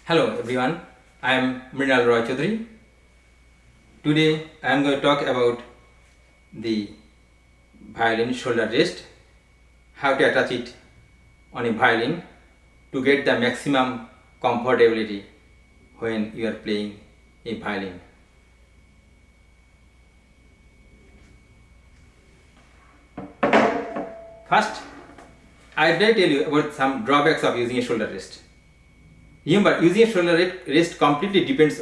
Hello everyone, I am Mrinal Roy Chaudhary. Today I am going to talk about the violin shoulder rest, how to attach it on a violin to get the maximum comfortability when you are playing a violin. First, I will tell you about some drawbacks of using a shoulder rest. Remember, using a shoulder rest completely depends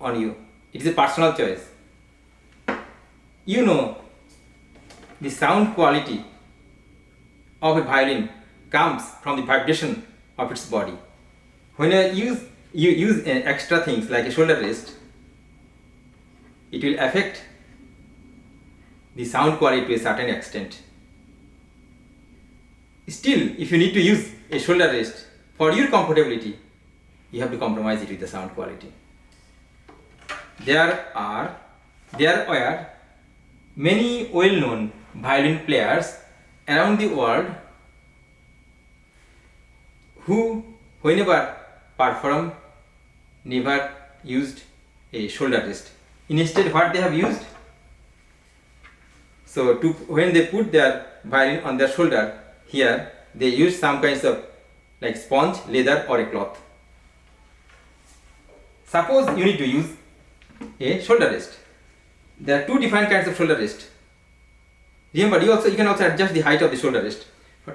on you. It is a personal choice. You know, the sound quality of a violin comes from the vibration of its body. When you use extra things like a shoulder rest, it will affect the sound quality to a certain extent. Still, if you need to use a shoulder rest for your comfortability, you have to compromise it with the sound quality. There were many well-known violin players around the world who, whenever performed, never used a shoulder rest. Instead, what they have used? So, when they put their violin on their shoulder, here they use some kinds of like sponge, leather, or a cloth. Suppose you need to use a shoulder rest. There are two different kinds of shoulder rest. Remember, you can also adjust the height of the shoulder rest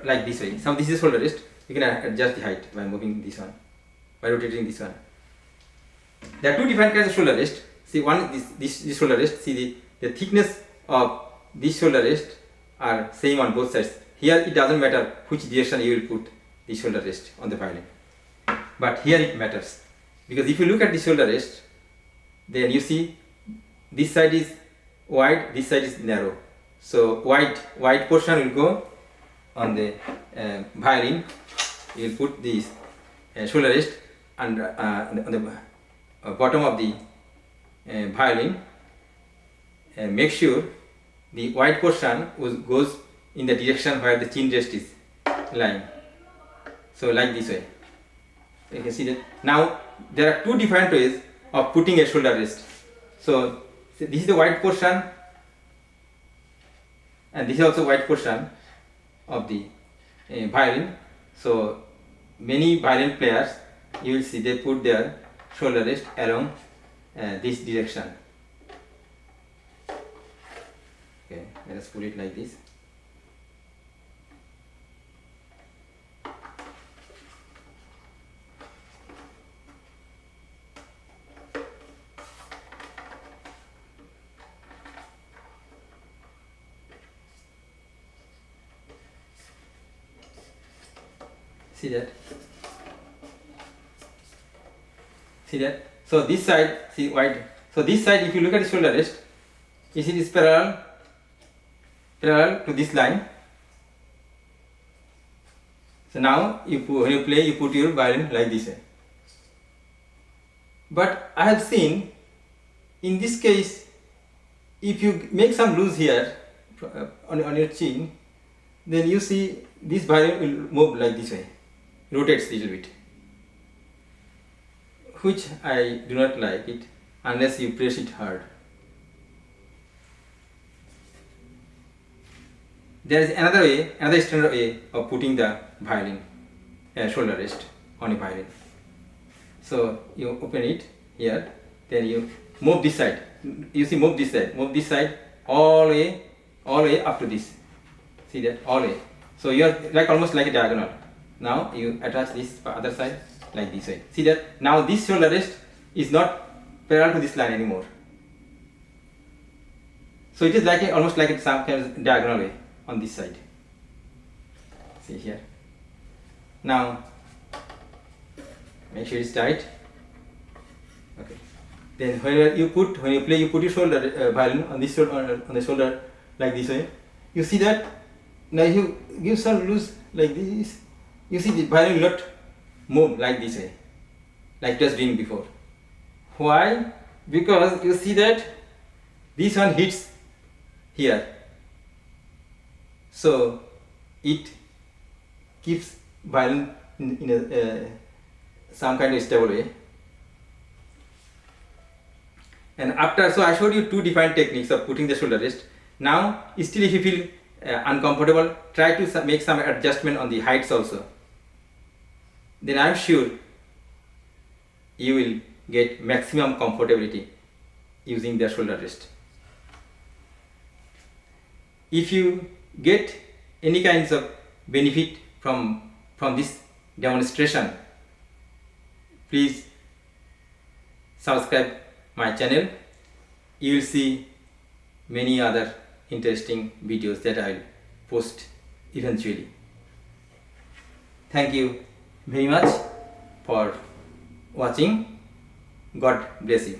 like this way. This is shoulder rest. You can adjust the height by moving this one, by rotating this one. There are two different kinds of shoulder rest. See, one this shoulder rest. See the thickness of this shoulder rest are same on both sides. Here it doesn't matter which direction you will put the shoulder rest on the violin, but here it matters, because if you look at the shoulder rest, then you see this side is wide, this side is narrow. So wide portion will go on the violin. You will put this shoulder rest on the bottom of the violin. Make sure the wide portion goes in the direction where the chin rest is lying. So like this way. You can see that. Now there are two different ways of putting a shoulder rest. So this is the wide portion, and this is also wide portion of the violin. So many violin players, you will see they put their shoulder rest along this direction. Okay, let us put it like this. See that? So this side, see wide. So this side, if you look at the shoulder rest, you see it is parallel to this line. So now when you play, you put your violin like this way. But I have seen, in this case, if you make some loose here on your chin, then you see this violin will move like this way, rotates a little bit, which I do not like it unless you press it hard. There is another standard way of putting the violin shoulder rest on a violin. So you open it here, then you move this side. You see, move this side all the way up to this. See that, all the way. So you are like almost like a diagonal. Now you attach this other side like this way. See that now this shoulder rest is not parallel to this line anymore. So it is like almost like some kind of diagonal way on this side. See here. Now make sure it's tight. Okay. Then when you play, you put your shoulder violin on this on the shoulder like this way. You see that now you give some loose like this. You see the violin will not move like this way, like just doing before. Why? Because you see that this one hits here. So it keeps violin in a some kind of stable way. And after, so I showed you two different techniques of putting the shoulder rest. Now, still if you feel uncomfortable, try to make some adjustment on the heights also. Then I am sure you will get maximum comfortability using the shoulder rest. If you get any kinds of benefit from this demonstration, please subscribe my channel. You will see many other interesting videos that I will post eventually. Thank you very much for watching. God bless you.